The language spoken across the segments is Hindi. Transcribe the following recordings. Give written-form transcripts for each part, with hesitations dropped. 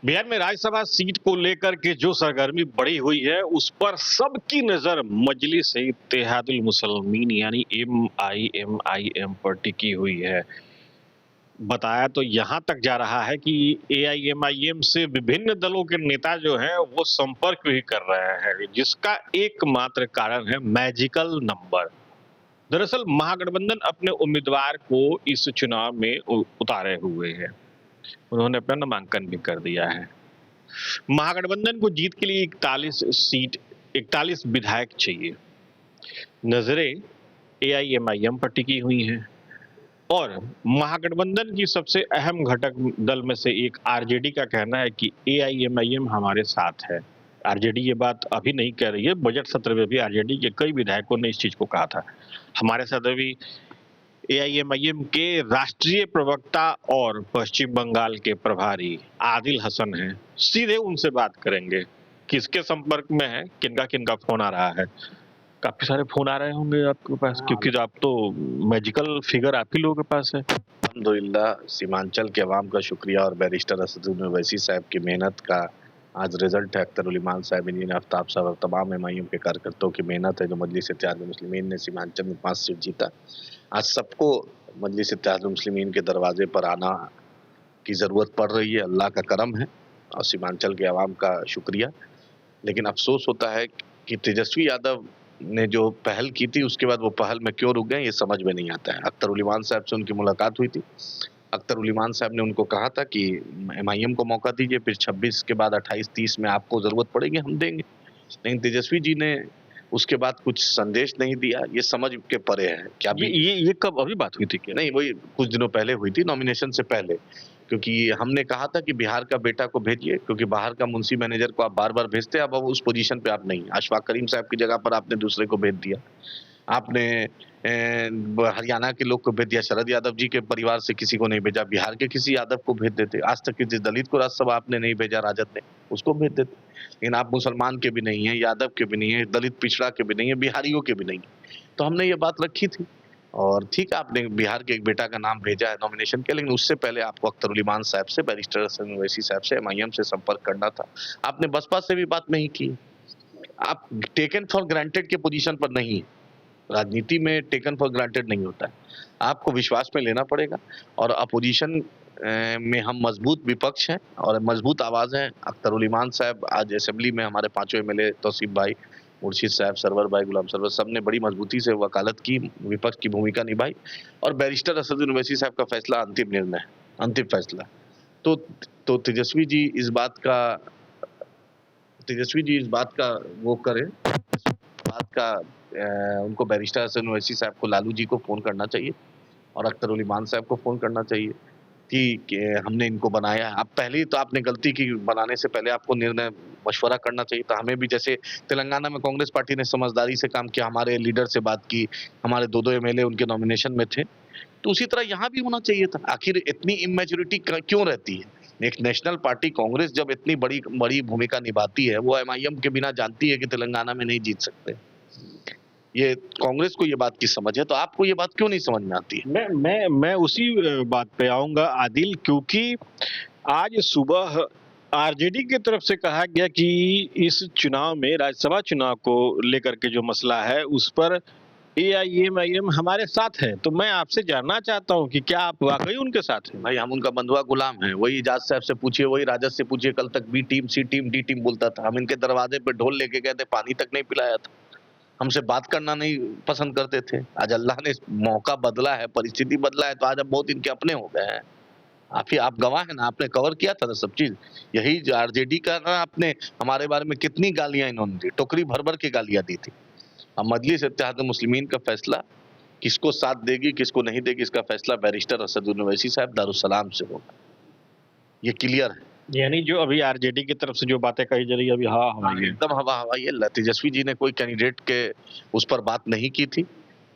बिहार में राज्यसभा सीट को लेकर के जो सरगर्मी बढ़ी हुई है उस पर सबकी नजर मजलिस इत्तेहादुल मुसलमीन यानी एमआईएम पर टिकी हुई है। बताया तो यहां तक जा रहा है कि एआईएमआईएम से विभिन्न दलों के नेता जो हैं वो संपर्क भी कर रहे हैं, जिसका एकमात्र कारण है मैजिकल नंबर। दरअसल महागठबंधन अपने उम्मीदवार को इस चुनाव में उतारे हुए है। उन्होंने अपना नामांकन भी कर दिया है। महागठबंधन को जीत के लिए 41 विधायक चाहिए। नजरें एआईएमआईएम पर टिकी हुई हैं और महागठबंधन की सबसे अहम घटक दल में से एक आरजेडी का कहना है कि एआईएमआईएम हमारे साथ है। आरजेडी ये बात अभी नहीं कह रही है, बजट सत्र में भी आरजेडी के कई विधायकों ने इस चीज को कहा था। हमारे साथ अभी एआईएमआईएम के राष्ट्रीय प्रवक्ता और पश्चिम बंगाल के प्रभारी आदिल हसन हैं। सीधे उनसे बात करेंगे, किसके संपर्क में है, किनका किनका फोन आ रहा है। काफी सारे फोन आ रहे होंगे आपके पास, क्योंकि आप तो मैजिकल फिगर आप ही लोगों के पास है। अल्हम्दुलिल्लाह, सीमांचल के अवाम का शुक्रिया और बैरिस्टर असदुद्दीन ओवैसी साहब की मेहनत का आज रिजल्ट है। अख्तर उल इमान साहब, इंजीनियर आफ्ताब साहब और तमाम एमआईएम के कार्यकर्ताओं की मेहनत है जो मजलिस इत्तेहादुल मुस्लिमीन ने सीमांचल में 5 सीट जीता। आज सबको मजलिस इत्तेहादुल मुस्लिमीन के दरवाजे पर आना की ज़रूरत पड़ रही है। अल्लाह का करम है और सीमांचल के अवाम का शुक्रिया। लेकिन अफसोस होता है कि तेजस्वी यादव ने जो पहल की थी उसके बाद वो पहल में क्यों रुक गए, ये समझ में नहीं आता है। अख्तर उल इमान साहब से उनकी मुलाकात हुई थी। अख्तर उल इमान साहब ने उनको कहा था कि एमआईएम को मौका दीजिए, फिर 26 के बाद 28-30 में आपको ज़रूरत पड़ेगी, हम देंगे। लेकिन तेजस्वी जी ने उसके बाद कुछ संदेश नहीं दिया, ये समझ के परे है। क्या ये कब अभी बात हुई थी क्या? नहीं, वही कुछ दिनों पहले हुई थी, नॉमिनेशन से पहले। क्योंकि हमने कहा था कि बिहार का बेटा को भेजिए, क्योंकि बाहर का मुंशी मैनेजर को आप बार-बार भेजते हैं, अब उस पोजीशन पे आप नहीं। अशफाक करीम साहब की जगह पर आपने दूसरे को भेज दिया। आपने हरियाणा के लोग को भेज दिया, शरद यादव जी के परिवार से किसी को नहीं भेजा, बिहार के किसी यादव को भेज देते। आज तक किसी दलित को राज्यसभा आपने नहीं भेजा, राजद ने, उसको भेज देते। लेकिन आप मुसलमान के भी नहीं हैं, यादव के भी नहीं हैं, दलित पिछड़ा के भी नहीं हैं, बिहारियों के भी नहीं हैं। तो हमने ये बात रखी थी और ठीक है, आपने बिहार के एक बेटा का नाम भेजा है नॉमिनेशन के, लेकिन उससे पहले आपको अख्तर उल इमान साहब से, बैरिस्टर असदुद्दीन ओवैसी साहब से, एमआईएम से संपर्क करना था। आपने बसपा से भी बात नहीं की। आप टेकन फॉर ग्रांटेड के पोजीशन पर नहीं है। राजनीति में टेकन फॉर ग्रांटेड नहीं होता है, आपको विश्वास में लेना पड़ेगा। और अपोजिशन में हम मजबूत विपक्ष हैं और मजबूत आवाज़ हैं। अख्तर उल इमान साहब आज असेंबली में, हमारे पांचों एमएलए, तौसीफ भाई, मुर्शीद साहब, सरवर भाई, गुलाम सरवर, सब ने बड़ी मजबूती से वकालत की, विपक्ष की भूमिका निभाई और बैरिस्टर असदुद्दीन ओवैसी साहब का फैसला अंतिम निर्णय है, अंतिम फैसला। तो तेजस्वी जी इस बात का वो करें, बात का उनको बैरिस्टर असदुद्दीन ओवैसी साहब को, लालू जी को फ़ोन करना चाहिए और अख्तर उल इमान साहब को फ़ोन करना चाहिए कि हमने इनको बनाया है। अब पहले ही तो आपने गलती की, बनाने से पहले आपको निर्णय मशवरा करना चाहिए था। हमें भी, जैसे तेलंगाना में कांग्रेस पार्टी ने समझदारी से काम किया, हमारे लीडर से बात की, हमारे 2-2 एमएलए उनके नॉमिनेशन में थे, तो उसी तरह यहाँ भी होना चाहिए था। आखिर इतनी इमेच्योरिटी क्यों रहती है? एक नेशनल पार्टी कांग्रेस जब इतनी बड़ी भूमिका निभाती है, वो एमआईएम के बिना जानती है कि तेलंगाना में नहीं जीत सकते। ये कांग्रेस को ये बात की समझ है, तो आपको ये बात क्यों नहीं समझ में आती है? मैं उसी बात पे आऊंगा आदिल, क्योंकि आज सुबह आरजेडी की तरफ से कहा गया कि इस चुनाव में, राज्यसभा चुनाव को लेकर के जो मसला है उस पर एआईएमआईएम हमारे साथ है। तो मैं आपसे जानना चाहता हूं कि क्या आप वाकई उनके साथ हैं? भाई, हम उनका बंधुआ गुलाम हैं। वही इजाज साहब से पूछिए, वही राजद से पूछिए, कल तक बी टीम, सी टीम, डी टीम बोलता था। हम इनके दरवाजे पे ढोल लेके गए थे, पानी तक नहीं पिलाया था। हमसे बात करना नहीं पसंद करते थे। आज अल्लाह ने मौका बदला है, परिस्थिति बदला है, तो आज अब बहुत इनके अपने हो गए हैं। आप गवाह हैं ना, आपने कवर किया था ना सब चीज। यही आरजेडी का ना, आपने हमारे बारे में कितनी गालियां इन्होंने दी, टोकरी भर भर के गालियां दी थी। अब मजलिस इत्तेहादुल मुस्लिमीन का फैसला किसको साथ देगी, किसको नहीं देगी, इसका फैसला बैरिस्टर असदुद्दीन ओवैसी साहब दारुसलाम से होगा, ये क्लियर है। यानी जो अभी आरजेडी की तरफ से जो बातें कही जा रही है, अभी एकदम हवा हवाई है। तेजस्वी जी ने कोई कैंडिडेट के उस पर बात नहीं की थी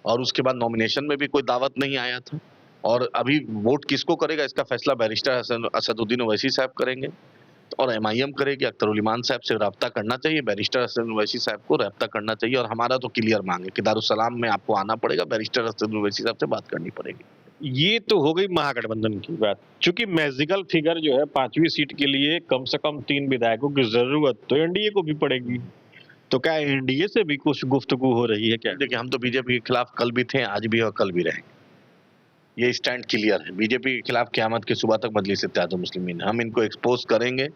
और उसके बाद नॉमिनेशन में भी कोई दावत नहीं आया था। और अभी वोट किसको करेगा, इसका फैसला बैरिस्टर असदुद्दीन ओवैसी साहब करेंगे और एमआईएम करेगी। अख्तर उल इमान साहब से रब्ता करना चाहिए, बैरिस्टर असदुद्दीन ओवैसी साहब को रब्ता करना चाहिए। और हमारा तो क्लियर मांग है कि दारुसलाम में आपको आना पड़ेगा, बैरिस्टर असदुद्दीन ओवैसी साहब से बात करनी पड़ेगी। ये तो हो गई महागठबंधन की बात। चूंकि मैजिकल फिगर जो है 5वीं सीट के लिए कम से कम 3 विधायकों की जरूरत तो एनडीए को भी पड़ेगी। तो क्या एनडीए से भी कुछ गुफ्तगू हो रही है क्या? देखिए, हम तो बीजेपी के खिलाफ कल भी थे, आज भी और कल भी रहेंगे। ये स्टैंड क्लियर है। बीजेपी के खिलाफ क़यामत की सुबह तक मजलिस इत्तेहादुल मुस्लिमीन, हम इनको एक्सपोज करेंगे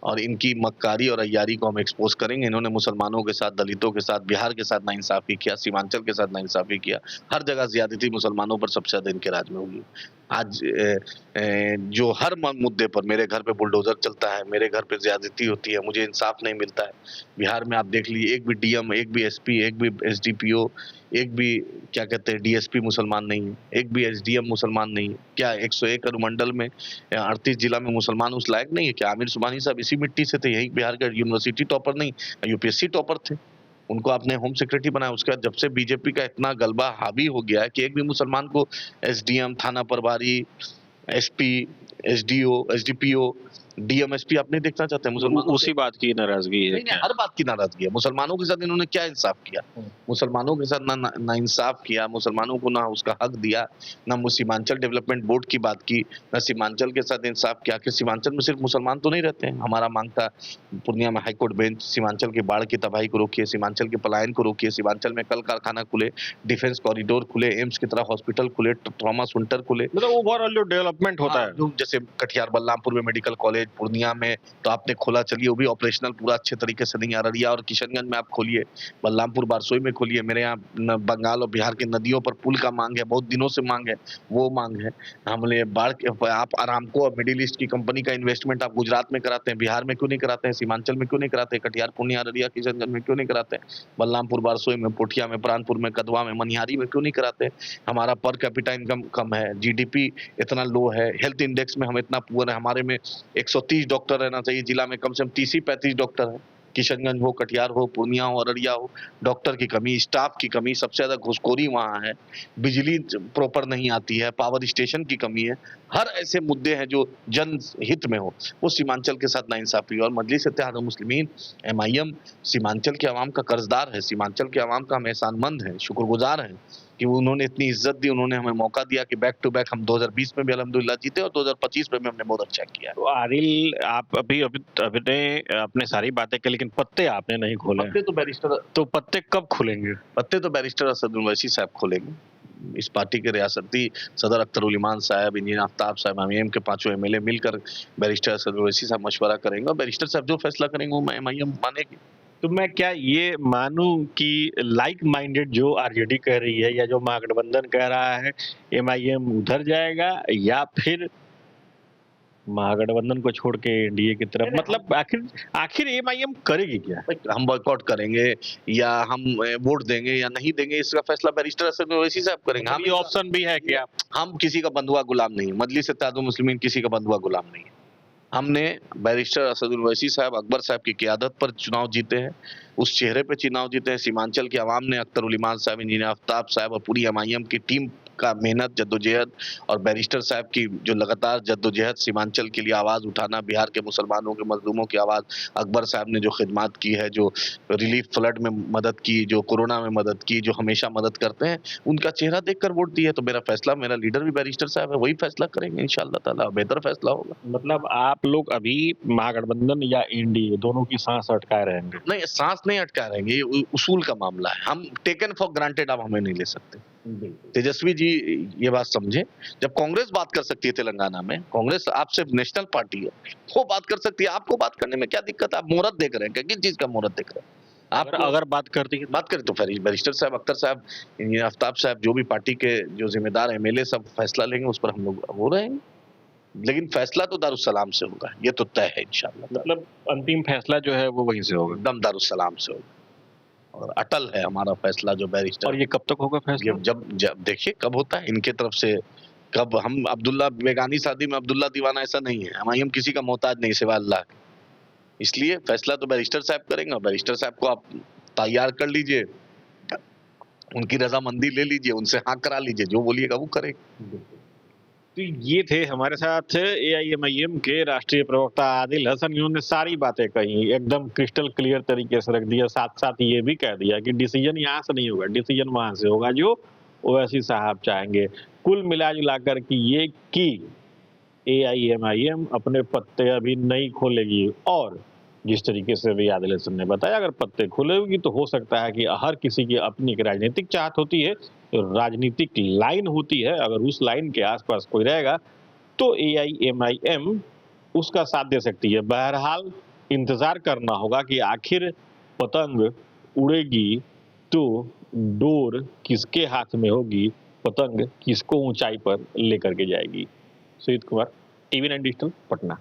और इनकी मक्कारी और अय्यारी को हम एक्सपोज करेंगे। इन्होंने मुसलमानों के साथ, दलितों के साथ, बिहार के साथ नाइंसाफी किया, सीमांचल के साथ नाइंसाफी किया। हर जगह ज्यादती मुसलमानों पर सबसे ज्यादा इनके राज में होगी। आज जो हर मुद्दे पर मेरे घर पे बुलडोजर चलता है, मेरे घर पे ज्यादती होती है, मुझे इंसाफ नहीं मिलता है। बिहार में आप देख लीजिए, एक भी डीएम, एक भी एसपी, एक भी एसडीपीओ, एक भी क्या कहते हैं डीएसपी मुसलमान नहीं है, एक भी एसडीएम मुसलमान नहीं है। क्या 101 अनुमंडल में 38 जिला में मुसलमान उस लायक नहीं है? क्या आमिर सुबहानी साहब इसी मिट्टी से थे? यही बिहार के यूनिवर्सिटी टॉपर नहीं, यूपीएससी टॉपर थे। उनको आपने होम सेक्रेटरी बनाया। उसके बाद जब से बीजेपी का इतना गलबा हावी हो गया है कि एक भी मुसलमान को एसडीएम, थाना प्रभारी, एसपी, एसडीओ, एसडीपीओ, डीएमएसपी आप नहीं देखना चाहते मुसलमान? उसी बात की नाराजगी है नहीं, क्या? हर बात की नाराजगी है। मुसलमानों के साथ इन्होंने क्या इंसाफ किया? मुसलमानों के साथ ना इंसाफ किया, मुसलमानों को ना उसका हक दिया, ना सीमांचल डेवलपमेंट बोर्ड की बात की, ना सीमांचल के साथ इंसाफ किया। कि सीमांचल में सिर्फ मुसलमान तो नहीं रहते हैं। हमारा मांग था पूर्णिया में हाईकोर्ट बेंच सीमांचल की बाढ़ की तबाही को रोकिए, सीमांचल के पलायन को रोकिए, सीमांचल में कल कारखाना खुले, डिफेंस कॉरिडोर खुले, एम्स की तरह हॉस्पिटल खुले, ट्रॉमा सेंटर खुले। मतलब ओवरऑल जो डेवलपमेंट होता है, जो जैसे कटिहार बलरामपुर में मेडिकल कॉलेज, पूर्णिया में तो आपने खोला, चलिए वो भी ऑपरेशनल पूरा अच्छे तरीके से नहीं। अररिया और किशनगंज में आप खोलिए, बलरामपुर बारसोई में खोलिए। मेरे यहाँ बंगाल और बिहार की नदियों पर पुल का मांग है, बहुत दिनों से मांग है, वो मांग है। हमने बाढ़ के आप आरामको और मिडिल ईस्ट की कंपनी का इन्वेस्टमेंट आप गुजरात में कराते हैं, बिहार में क्यों नहीं कराते हैं? सीमांचल में क्यों नहीं कराते हैं? कटिहार, पूर्णिया, अररिया, किशनगंज में क्यों नहीं कराते हैं? बलरामपुर बारसोई में, पोठिया में, प्राणपुर में, कदवा में, मनिहारी में क्यों नहीं कराते हैं? हमारा पर कैपिटा इनकम कम है, जीडीपी इतना लो है, हेल्थ इंडेक्स में हम इतना पुअर है। हमारे में 130 डॉक्टर रहना चाहिए, जिला में कम से कम 30 ही 35 डॉक्टर है। किशनगंज हो, कटिहार हो, पूर्णिया हो, अररिया हो, डॉक्टर की कमी, स्टाफ की कमी, सबसे ज्यादा घुसखोरी वहाँ है, बिजली प्रॉपर नहीं आती है, पावर स्टेशन की कमी है। हर ऐसे मुद्दे हैं जो जन हित में हो, वो सीमांचल के साथ नाइंसाफी। और मजलिस इत्तेहादुल मुस्लिमीन, एमआईएम सीमांचल के अवाम का कर्जदार है, सीमांचल के अवाम का हम एहसानमंद हैं, शुक्रगुजार हैं कि उन्होंने इतनी इज्जत दी, उन्होंने हमें मौका दिया कि बैक टू बैक हम 2020 में भी अल्हम्दुलिल्लाह जीते और 2025 में भी हमने बहुत अच्छा किया। तो आदिल, आप अभी अभी आपने सारी बातें की, लेकिन पत्ते आपने नहीं खोले। पत्ते कब खुलेंगे? पत्ते तो बैरिस्टर असद उवैसी साहब खोलेंगे। इस पार्टी के रियासती सदर अख्तर उल ईमान साहब, इंजीनियर आफ्ताब साहब, एमआईएम के 5 एमएलए मिलकर बैरिस्टर असद उवैसी साहब मशवरा करेंगे और बैरिस्टर साहब जो फैसला करेंगे वो एमआईएम मानेगी। तो मैं क्या ये मानूं कि लाइक माइंडेड जो आरजेडी कह रही है या जो महागठबंधन कह रहा है, एमआईएम उधर जाएगा या फिर महागठबंधन को छोड़ के एनडीए की तरफ? मतलब आखिर एमआईएम करेगी क्या? हम बॉयकॉट करेंगे या हम वोट देंगे या नहीं देंगे, इसका फैसला बैरिस्टर असद उवैसी साहब करेंगे। हम ये ऑप्शन भी है क्या? हम किसी का बंधुआ गुलाम नहीं, मजलिस इत्तेहादुल मुस्लिमीन किसी का बंधुआ गुलाम नहीं है। हमने बैरिस्टर असद उवैसी साहब, अकबर साहब की क़यादत पर चुनाव जीते हैं, उस चेहरे पे चुनाव जीते हैं। सीमांचल के अवाम ने अख्तर उल ईमान साहब, इंजीनियर आफ्ताब साहब और पूरी एमआईएम की टीम का मेहनत, जद्दोजहद और बैरिस्टर साहब की जो लगातार जद्दोजहद, सीमांचल के लिए आवाज़ उठाना, बिहार के मुसलमानों के मजलूमों की आवाज़, अकबर साहब ने जो खिदमत की है, जो रिलीफ फ्लड में मदद की, जो कोरोना में मदद की, जो हमेशा मदद करते हैं, उनका चेहरा देखकर वोट दिया। तो मेरा फैसला, मेरा लीडर भी बैरिस्टर साहब है, वही फैसला करेंगे इंशाअल्लाह ताला, बेहतर फैसला होगा। मतलब आप लोग अभी महागठबंधन या एनडीए दोनों की सांस अटकाए रहेंगे? नहीं, सांस नहीं अटका रहेंगे, ये उसूल का मामला है। हम टेकन फॉर ग्रांटेड आप हमें नहीं ले सकते। तेजस्वी जी ये बात समझे, जब कांग्रेस बात कर सकती है तेलंगाना में, कांग्रेस आपसे नेशनल पार्टी है, वो बात कर सकती है, आपको बात करने में क्या दिक्कत है? आप मुहूर्त देख रहे हैं क्या? किस चीज का मुहूर्त देख रहे हैं आप? अगर बात करती है, बात करें तो फिर बैरिस्टर साहब, अख्तर साहब, इंजीनियर आफ्ताब साहब, जो भी पार्टी के जो जिम्मेदार एमएलए सब फैसला लेंगे, उस पर हम लोग वो रहेंगे। लेकिन फैसला तो दारुस्सलाम से होगा, ये तो तय है इंशाअल्लाह। मतलब अंतिम फैसला जो है वो वहीं से होगा, एकदम दारुस्सलाम से होगा और अटल है हमारा फैसला जो बैरिस्टर। और ये कब तक होगा फैसला? जब देखिए कब होता है इनके तरफ से, कब। हम अब्दुल्ला बेगानी शादी में अब्दुल्ला दीवाना ऐसा नहीं है, हम किसी का मोहताज नहीं सिवा अल्लाह के। इसलिए फैसला तो बैरिस्टर साहब करेंगे। बैरिस्टर साहब को आप तैयार कर लीजिए, उनकी रजामंदी ले लीजिए, उनसे हाँ करा लीजिए, जो बोलिएगा वो करेंगे। तो ये थे हमारे साथ एआईएमआईएम के राष्ट्रीय प्रवक्ता आदिल हसन। इन्होंने सारी बातें कही, एकदम क्रिस्टल क्लियर तरीके से रख दिया। साथ साथ ये भी कह दिया कि डिसीजन यहाँ से नहीं होगा, डिसीजन वहां से होगा जो ओवैसी साहब चाहेंगे। कुल मिला जुला कर कि ये कि AIMIM अपने पत्ते अभी नहीं खोलेगी, और जिस तरीके से अभी आदिल हसन ने बताया, अगर पत्ते खुलेगी तो हो सकता है कि हर किसी की अपनी एक राजनीतिक चाहत होती है, तो राजनीतिक लाइन होती है, अगर उस लाइन के आसपास कोई रहेगा तो AIMIM उसका साथ दे सकती है। बहरहाल इंतजार करना होगा कि आखिर पतंग उड़ेगी तो डोर किसके हाथ में होगी, पतंग किसको ऊंचाई पर लेकर के जाएगी। Sujit Kumar, TV9 digital, Patna.